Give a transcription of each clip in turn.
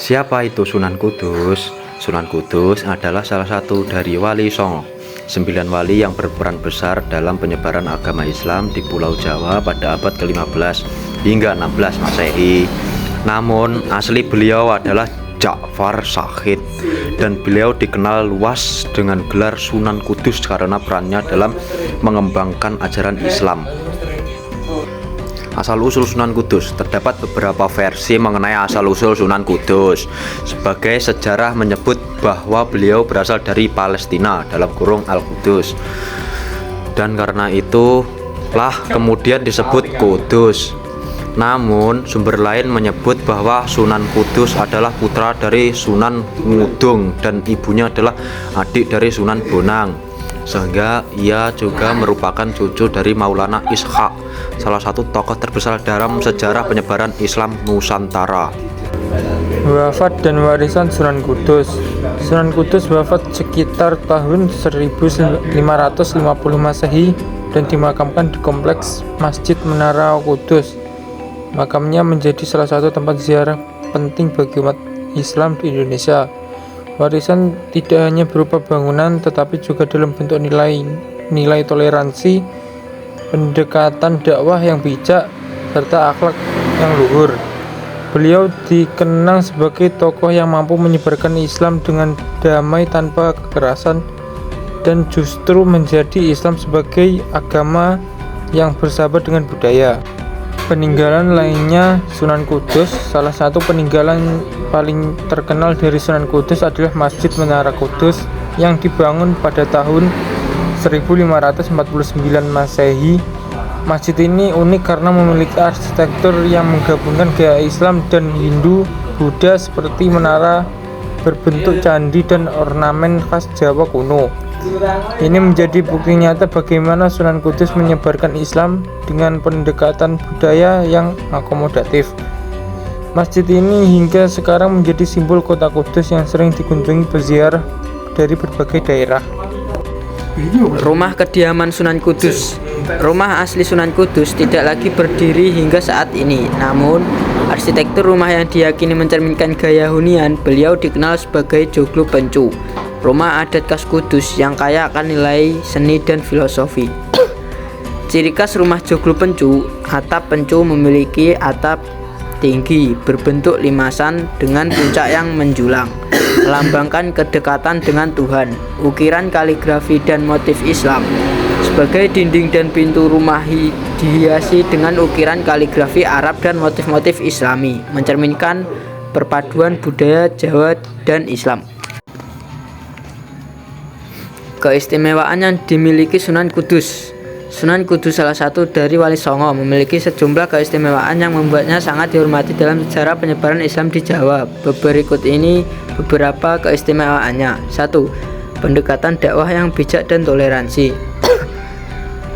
Siapa itu Sunan Kudus? Sunan Kudus adalah salah satu dari Wali Songo, 9 wali yang berperan besar dalam penyebaran agama Islam di Pulau Jawa pada abad ke-15 hingga 16 Masehi. Namun asli beliau adalah Ja'far Shahid, dan beliau dikenal luas dengan gelar Sunan Kudus karena perannya dalam mengembangkan ajaran Islam. Asal-usul Sunan Kudus. Terdapat beberapa versi mengenai asal-usul Sunan Kudus. Sebagai sejarah menyebut bahwa beliau berasal dari Palestina (Al-Qudus), dan karena itulah kemudian disebut Kudus. Namun sumber lain menyebut bahwa Sunan Kudus adalah putra dari Sunan Ngudung dan ibunya adalah adik dari Sunan Bonang, sehingga ia juga merupakan cucu dari Maulana Ishaq, salah satu tokoh terbesar dalam sejarah penyebaran Islam Nusantara. Wafat dan warisan Sunan Kudus. Sunan Kudus wafat sekitar tahun 1550 Masehi dan dimakamkan di kompleks Masjid Menara Kudus. Makamnya menjadi salah satu tempat ziarah penting bagi umat Islam di Indonesia. Warisan tidak hanya berupa bangunan, tetapi juga dalam bentuk nilai toleransi, pendekatan dakwah yang bijak, serta akhlak yang luhur. Beliau dikenang sebagai tokoh yang mampu menyebarkan Islam dengan damai tanpa kekerasan, dan justru menjadi Islam sebagai agama yang bersahabat dengan budaya. Peninggalan lainnya Sunan Kudus. Salah satu peninggalan paling terkenal dari Sunan Kudus adalah Masjid Menara Kudus yang dibangun pada tahun 1549 Masehi. Masjid ini unik karena memiliki arsitektur yang menggabungkan gaya Islam dan Hindu Buddha seperti menara berbentuk candi dan ornamen khas Jawa kuno. Ini menjadi bukti nyata bagaimana Sunan Kudus menyebarkan Islam dengan pendekatan budaya yang akomodatif. Masjid ini hingga sekarang menjadi simbol kota Kudus yang sering dikunjungi peziarah dari berbagai daerah. Rumah kediaman Sunan Kudus. Rumah asli Sunan Kudus tidak lagi berdiri hingga saat ini. Namun, arsitektur rumah yang diyakini mencerminkan gaya hunian beliau dikenal sebagai Joglo Pencu, rumah adat khas Kudus yang kaya akan nilai seni dan filosofi. Ciri khas rumah Joglo Pencu, atap pencu memiliki atap tinggi berbentuk limasan dengan puncak yang menjulang, melambangkan kedekatan dengan Tuhan. Ukiran kaligrafi dan motif Islam. Sebagai dinding dan pintu rumah dihiasi dengan ukiran kaligrafi Arab dan motif-motif Islami, mencerminkan perpaduan budaya Jawa dan Islam. Keistimewaan yang dimiliki Sunan Kudus. Sunan Kudus, salah satu dari Wali Songo, memiliki sejumlah keistimewaan yang membuatnya sangat dihormati dalam sejarah penyebaran Islam di Jawa. Berikut ini beberapa keistimewaannya. 1. Pendekatan dakwah yang bijak dan toleransi.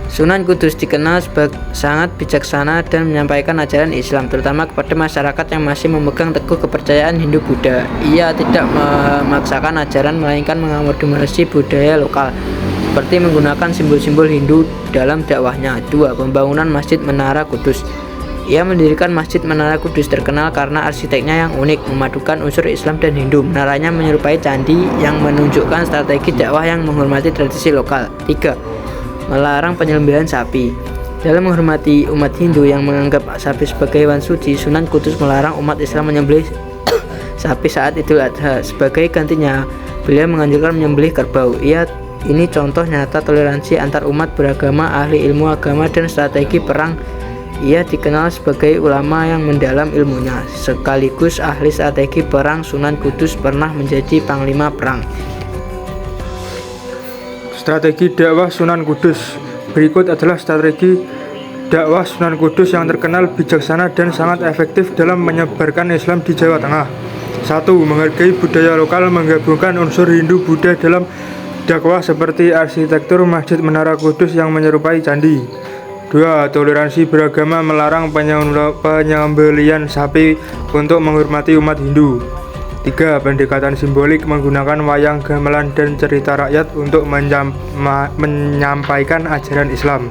Sunan Kudus dikenal sebagai sangat bijaksana dan menyampaikan ajaran Islam, terutama kepada masyarakat yang masih memegang teguh kepercayaan Hindu-Buddha. Ia tidak memaksakan ajaran, melainkan mengakomodasi budaya lokal, seperti menggunakan simbol-simbol Hindu dalam dakwahnya. 2. Pembangunan Masjid Menara Kudus. Ia mendirikan Masjid Menara Kudus terkenal karena arsiteknya yang unik, memadukan unsur Islam dan Hindu. Menaranya menyerupai candi yang menunjukkan strategi dakwah yang menghormati tradisi lokal. 3. Melarang penyembelihan sapi. Dalam menghormati umat Hindu yang menganggap sapi sebagai hewan suci, Sunan Kudus melarang umat Islam menyembelih sapi saat Idul Adha. Sebagai gantinya, beliau menganjurkan menyembelih kerbau. Ini contoh nyata toleransi antar umat beragama, ahli ilmu agama, dan strategi perang. Ia dikenal sebagai ulama yang mendalam ilmunya, sekaligus ahli strategi perang. Sunan Kudus pernah menjadi panglima perang. Strategi dakwah Sunan Kudus. Berikut adalah strategi dakwah Sunan Kudus yang terkenal bijaksana dan sangat efektif dalam menyebarkan Islam di Jawa Tengah. 1. Menghargai budaya lokal, menggabungkan unsur Hindu Buddha dalam dakwah seperti arsitektur Masjid Menara Kudus yang menyerupai candi. 2. Toleransi beragama, melarang penyembelihan sapi untuk menghormati umat Hindu. 3. Pendekatan simbolik, menggunakan wayang, gamelan, dan cerita rakyat untuk menyampaikan ajaran Islam.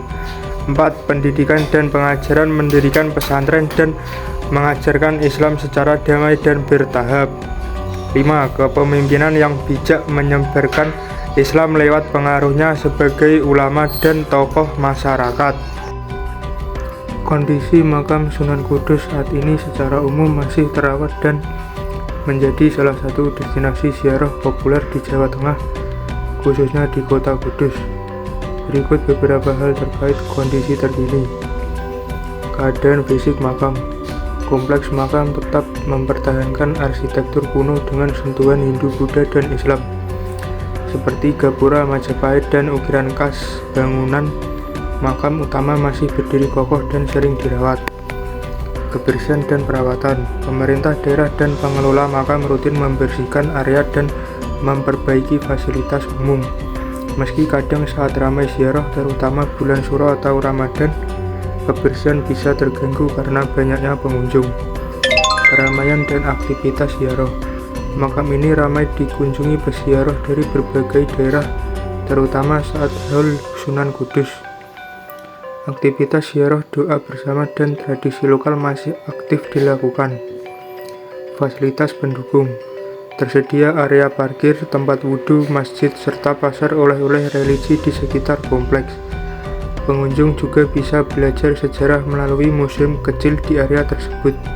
4. Pendidikan dan pengajaran, mendirikan pesantren dan mengajarkan Islam secara damai dan bertahap. 5. Kepemimpinan yang bijak menyebarkan Islam lewat pengaruhnya sebagai ulama dan tokoh masyarakat. Kondisi makam Sunan Kudus saat ini secara umum masih terawat dan menjadi salah satu destinasi ziarah populer di Jawa Tengah, khususnya di kota Kudus. Berikut beberapa hal terkait kondisi terkini. Keadaan fisik makam. Kompleks makam tetap mempertahankan arsitektur kuno dengan sentuhan Hindu, Buddha, dan Islam, seperti gapura Majapahit dan ukiran khas bangunan. Makam utama masih berdiri kokoh dan sering dirawat. Kebersihan dan perawatan. Pemerintah daerah dan pengelola makam rutin membersihkan area dan memperbaiki fasilitas umum. Meski kadang saat ramai ziarah, terutama bulan Suro atau Ramadan, kebersihan bisa terganggu karena banyaknya pengunjung. Keramaian dan aktivitas ziarah. Makam ini ramai dikunjungi peziarah dari berbagai daerah, terutama saat Haul Sunan Kudus. Aktivitas ziarah, doa bersama, dan tradisi lokal masih aktif dilakukan. Fasilitas pendukung. Tersedia area parkir, tempat wudhu, masjid, serta pasar oleh-oleh religi di sekitar kompleks. Pengunjung juga bisa belajar sejarah melalui museum kecil di area tersebut.